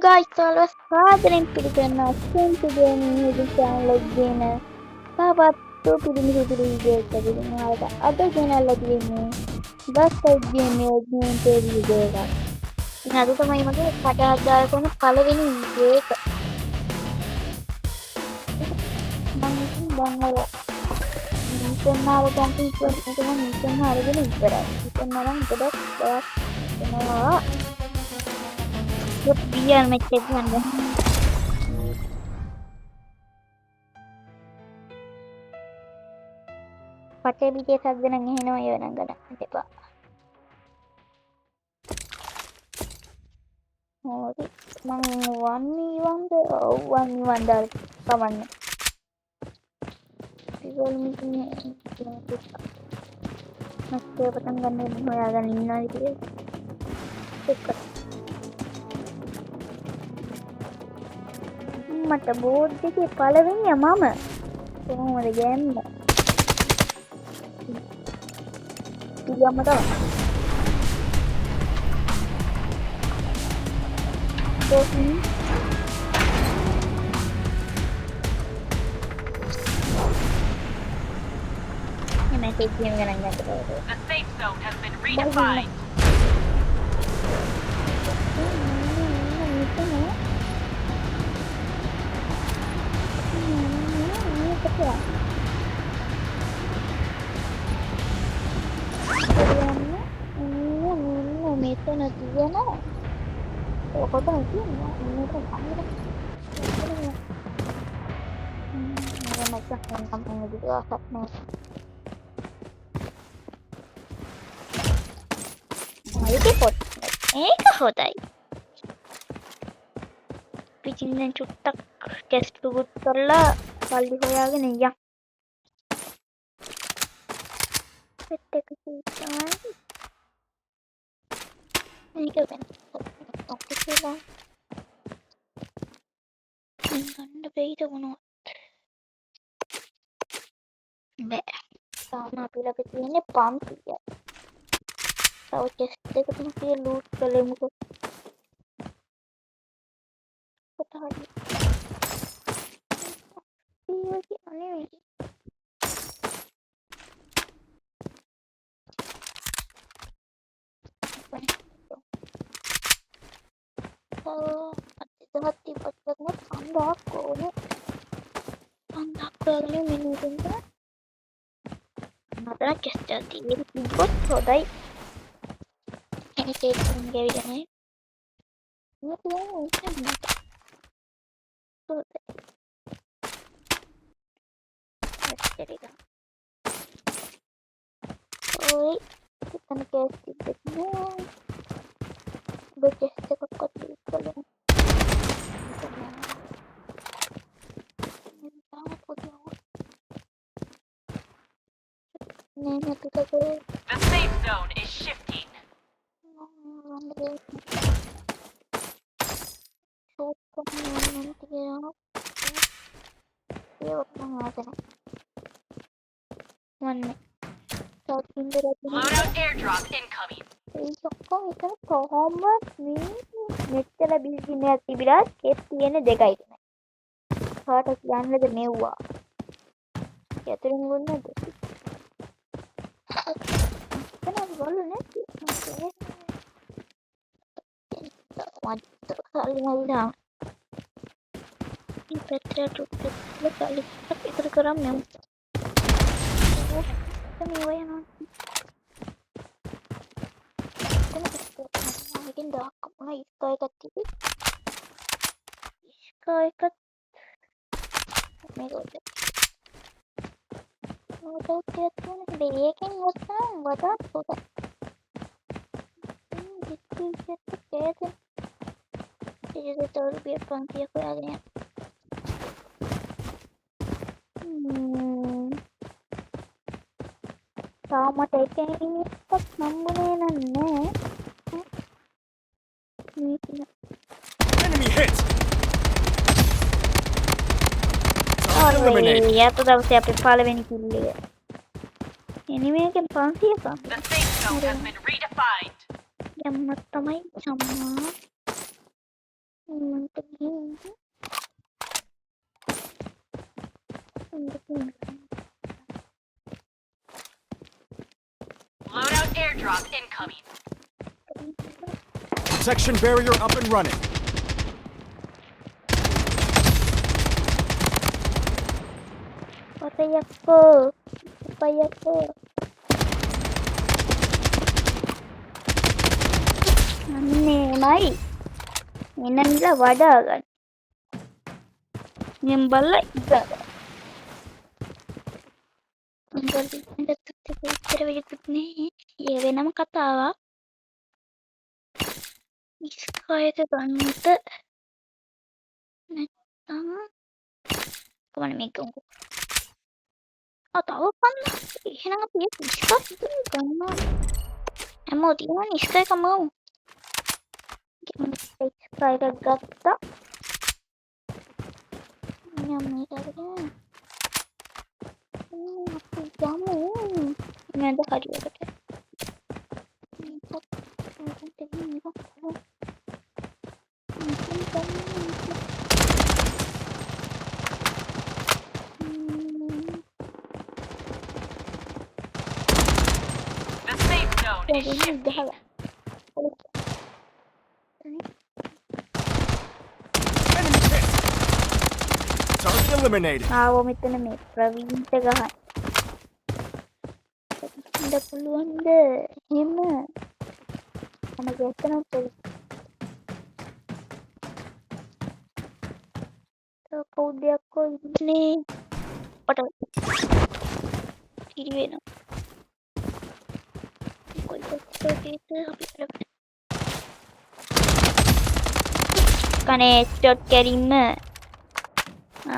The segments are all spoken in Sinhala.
guys, always සාදරයෙන් පිළිගන්නවා Senti Gaming YouTube channel එක ගෙන තවත් පිළිමි වීඩියෝ එකකින් ඔයාලට අද ගෙනල්ලා තියෙන්නේ Dust Game gameplay වීඩියෝ එකක්. ඉතින් අද තමයි මගේ පටහක් දාලා තියෙන පළවෙනි වීඩියෝ එක. මම ඉතින් බංගල ඉන්ටර්නල් කම්පියුටර් එක මම ඉන්ටර්නල් අරගෙන ඉවරයි. ඉන්ටර්නල් නම් ගොඩක් දෙයක් වෙනවා. biar macet mana pakai biji saja nang hino ya nang gana nanti pak oh mang wani wanda kaman people mungkin masih petang ganda ya gan inna gitu suka මට බෝඩ් එකේ පළවෙනිය මම කොහොමද ගෑම්ම පිළියම්ම තමයි කොහොම එමේ තේකියම් ගණන් ගන්නකොට The safe zone has been redefined. meter nanti ya na kau tahu sih ini kan panggil macam kampung gitu asapnya itu pot hotai පිටින් චුට්ටක් ටෙස්ට් පුත් කරලා පල්ලි හොයාගෙන යන්න. සෙට් එක සීටයි. මේක වෙන. ඔක්කො කියලා. ගන්න බැයිද මොනවද? බෑ. තාම අපි ළඟ තියෙන්නේ 500යි. තව ටෙස්ට් එකකින් කියලා ලූට් කළෙමුකෝ. කොහොමද? 이게 아니에요. hati pacaknya pandaku minutinnya matanya kes jadi ikut sodai ini kayak ini ini tuh mungkin sodai jadi kan oi kita kayak gitu baca sekot di kolom The safe zone is shifting. Loadout airdrop incoming. itu කොහොමද මෙච්චර බිල්ඩින් එකක් තිබිලා ස්කේප් තියෙන දෙකයි තමයි. කාට කියන්නද මෙව්වා? යතුරුන් ගොන්නද? එතන ගොල්ල නැති. මට කලින්ලා. මේ පැත්තට ටුක් කලින් ඉතර කරම් නම්. මේ වයනවා. mungkin dah kemana iskai kati iskai kat mega udah tuh beyekin wata tuh gitu kayak jadi tahu biar panti aku ada sama tekan ini tak namanya nane Enemy hit. ya tuh dah siapa paling kill ini mungkin pansi ya kan The safe zone has been redefined. yang tamay sama Loadout airdrop incoming. Protection barrier up and running. Upayako. Upayako. අන්නේමයි. එනන්ලා වඩා ගන්න. මෙන් බලලා ඉඳලා. උඹට විතර වෙලකුත් නේ. ඒ වෙනම කතාවක්. ඉස්කයක ගන්නට නැත්තම් කොහොමද මේක උඹ. තව කන්න. එහෙනම් අපි ඉස්කයක් ගන්නවා. හැමෝම තියෙනවා ඉස්කයකම. ඉස්කයක ගත්තා. යම් මේකට. අපි යමු. නේද හරියට. The safe zone is shifting. Enemy hit. Target eliminated. ආව මෙතන මේ ප්‍රවීන්ට ගහන්න. ඉන්න පුළුවන්ද? එහෙම. මම ගැස්සනවා පොලිස්. කවුද යකෝ ඉන්නේ? ඔට. ඉරි වෙනවා. කොයි කොච්චරද අපි කරන්නේ? කනේ ස්ටොට් කැරින්ම.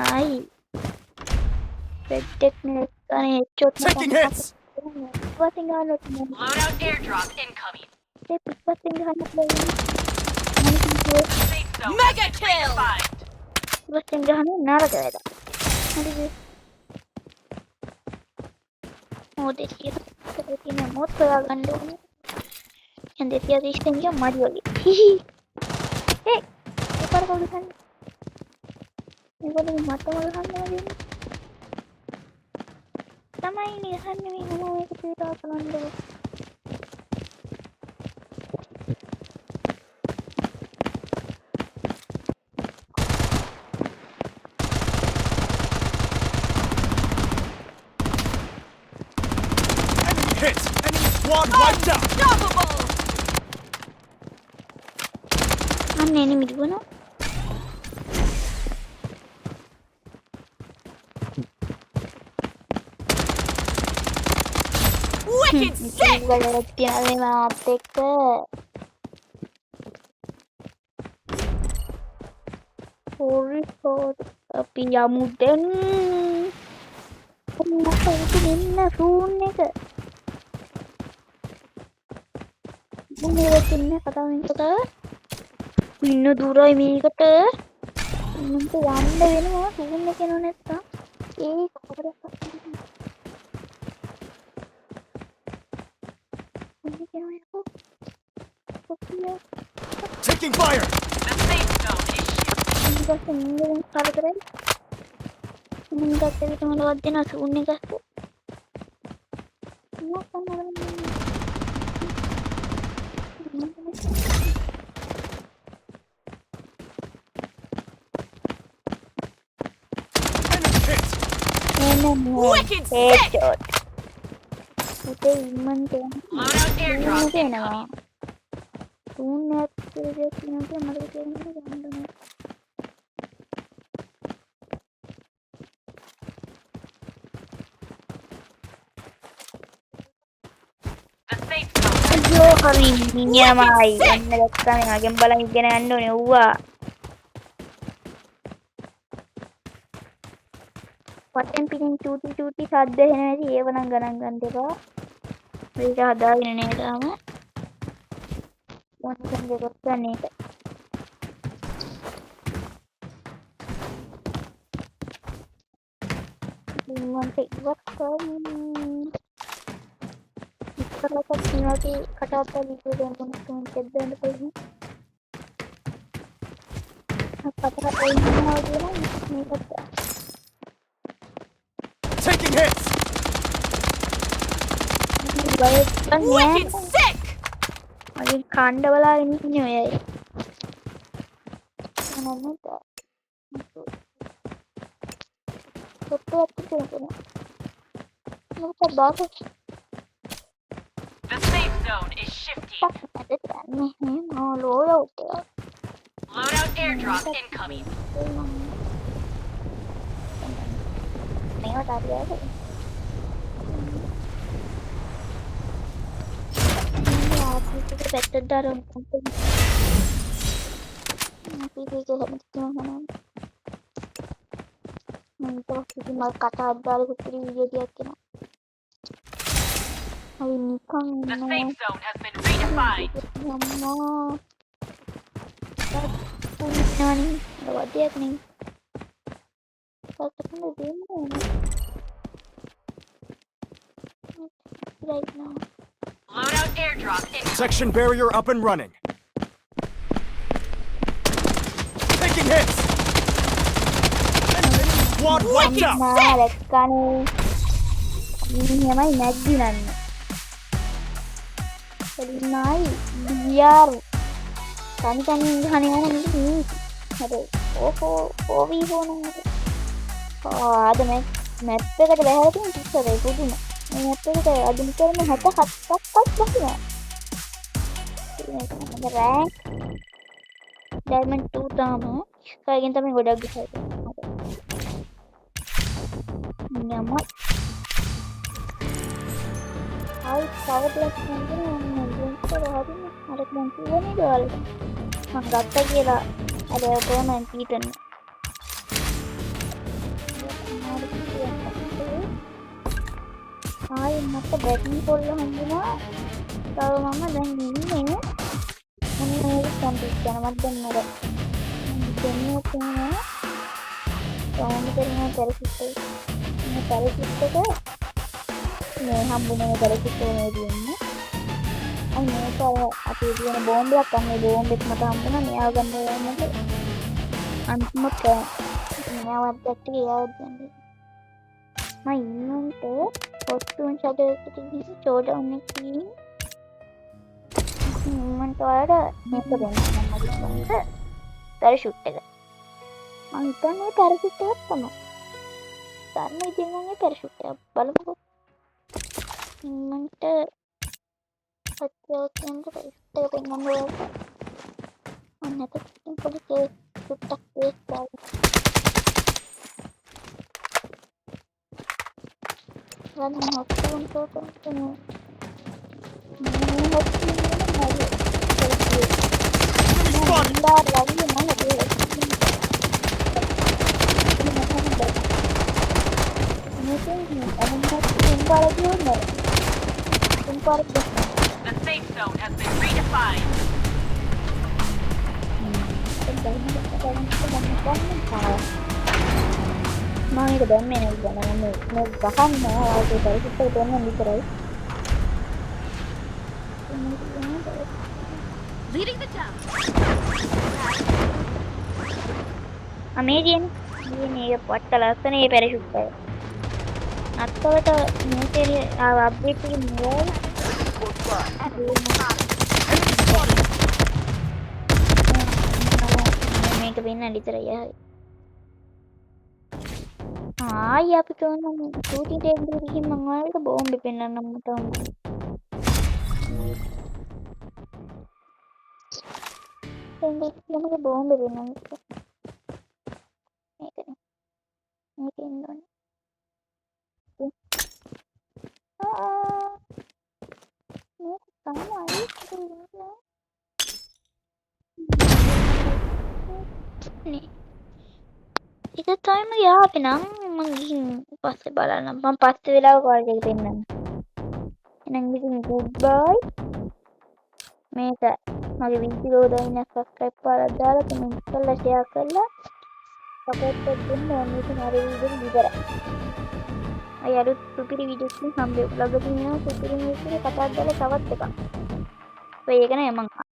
ආයි. පෙට්ටෙක් නේ කනේ ස්ටොට් Taking hits. වසින් ගන්නත් නෑ. Loadout airdrop incoming. ඒ පිටපස්සෙන් ගහන්න බැහැ. Safe zone. Mega kill. වසින් ගහන්න නරක වැඩ. හරිද? මොදේ තියෙන මොත් හොයාගන්න ඕනේ. දැන් 230 ගියා මඩි වගේ. හිහි. ඒ එකපාර කවුද ගන්නේ? මේකද මටම ගහන්න වගේ. තමයි නේ ගහන්නේ මේ මම මේක පීඩා කරන්නේ. Enemy hit. Enemy squad wiped out. අන්න එනේ මිදුණා. Wicked sick. වලට තියන්නේ මාත් එක්ක. හොරි අපි යමු දැන්. මොකද මෙන්න ෆෝන් එක. මොනවද ඉන්නේ කතාවෙන් කතාව? ඉන්න දුරයි මේකට. මන්ට යන්න වෙනවා ෆෝන් එක නෝ නැත්තම්. ඒ කොහොමද? Taking fire. The safe zone is shifting. Enemy hit. Wicked sick. Loadout airdrop incoming. The safe zone. අයියෝ හරි මිනිහමයි යන්න දැක්කම මගෙන් බලන් ඉගෙන ගන්න ඕනේ ඌවා වටෙන් පිටින් චූටි චූටි සද්ද එන හැටි ඒව නම් ගණන් ගන්න එපා මේක හදාගෙන නේද ආම මොකක්ද දෙකක් ගන්න එක මන්ට ඉවත් කරමු ඉස්සරහට නිවාති කටාප්ප වීඩියෝ දෙන්න තුන් දෙන්න පුළුවන් කතා කරනවා කියලා මේකට Taking hits. බලන්න Wicked sick! මගේ කණ්ඩ බලාගෙන ඉන්නේ ඔය අය. මොනවද? කොට්ටක් තියෙනවා. මොකද බාග The safe zone is shifting. මේ ලෝයවුට් Loadout airdrop incoming. මේවට හරියට පැත්තට දාරම් මම කතා අද්දාලා කුපිරි වීඩියෝ ටිකක් කරනවා. හරි නිකන් The safe zone has been redefined. අම්මා පුණානි වදියක් නේ පස්සට දෙන්නේ right now Loadout airdrop incoming. Section barrier up and running. Taking hits. Enemy squad wiped out. දැක්කනේ මිනිහමයි නැග්ගිනන්න එලිනායි බියාර් තනි තනි ගහන යන මිනිහ හරි ඕකෝ ඕවි හොනන්නේ ආද මැප් එකට බහැලා තියෙන පිටරේ පුදුම මේ මැප් එකට අදින් කරන 67ක්වත් බහිනවා මේක රෑන්ක් ඩයමන්ඩ් 2 තාම කයකින් තමයි ගොඩක් ගහලා තියෙන්නේ යම I saw black mountain and monster having a monkey one girl. Mangata gila ada man Titan. I must have betting for the Hanguna. So, Mama, then you know, and you know, something can not be mother. Then you know, so I'm getting a parasite. මේ හම්බුනේ කරකිටේ දෙන්නේ. අන්න මේක අපි කියන බෝම්බයක් අන්නේ බෝම්බෙක් මට හම්බුණා මෙයාව ගන්න යන්නේ. අන්තිමට මෙයාවත් දැක්ක එයාවත් ගන්නේ. මම ඉන්නන්ට පොට්ටුන් ෂඩර් එකේ චෝඩවුන් එකේ මම තවර මේක දෙන්න මම පැරෂූට් එක. මම හිතන්නේ පැරෂූට් එකක් තමයි. ධර්ම ඉදින්ගේ පැරෂූට් එක බලමුකෝ. මන්ට අත්‍යවශ්‍යම දෙයක් පෙන්වන්න ඕනේ. අන්න පොඩි කේස් සුට්ටක් කේස් දාලා. ගන්න හොස්තුන් තෝතන. මේ හොස්තුන් නේද? The safe zone has been redefined. මම ඒක දැම්මේ නෑ ගන්න මේ ගහන්න ආයේ පරිසුත්තර දෙන්න විතරයි. Leading the town. අමේරියන් මේ පොට්ට ලස්සනේ පැරෂූට් එක. අත්තවට මේකේ අප්ඩේට් එකේ නෝ මේක වෙන්න විතරයි ආයි. ආයි අපි තෝරන ෂූටින් ටේබල් එකේ ගිහින් මම ඔයාලට බෝම්බේ පෙන්නන්නම් මට. එන්නේ බෝම්බේ පෙන්නන්න. මේකනේ. මේක ඉන්නවනේ. Itu time ya pinang manging pasti balanan pam pasti wilaw ko jadi pinang inang gini goodbye meka magi video udah ini subscribe para dala comment kala share kala support කරන්න මේක හරි විදිහට විතරයි අය අලුත් සුපිරි වීඩියෝස් එකකින් හම්බෙ ළඟදී නෑ සුපිරි මිනිස්සුගේ කතා කරලා තවත් එකක් ඔය ඒක නෑ මං